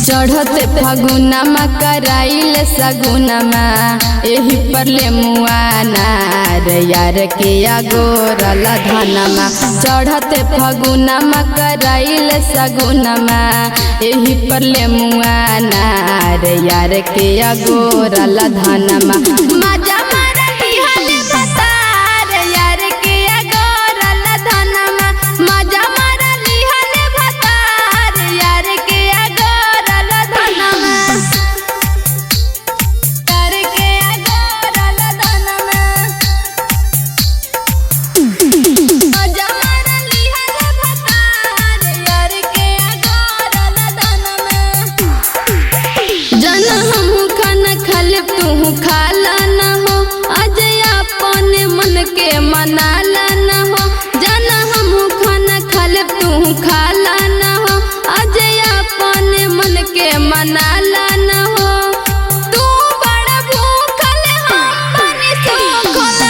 चढ़ते फगुनमा कराइल सगुनमा एही पर ले मुआना रे यार के अगोरल धनमा। चढ़ते फगुनमा कराइल सगुनमा एही पर ले मुआना रे यार के अगोरल धनमा। मजा खाला न हो आज अपने मन के मनाला न हो। जाना हम खाना खाले तू खाला न हो आज अपने मन के मनाला न हो। तू बड़ा भूखल हम बनी सुखल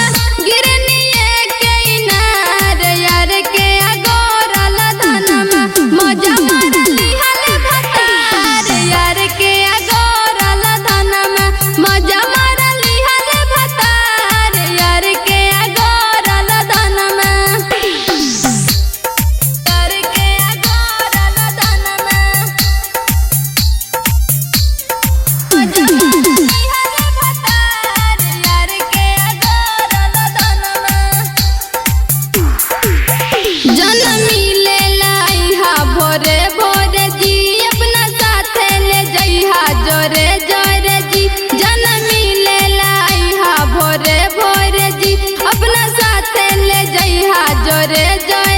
गिरनिए के इनार यार के अगोरल धनमा। मजा मारली हले भतार यार के अगोरल धनमा। मजा जोरे जोरे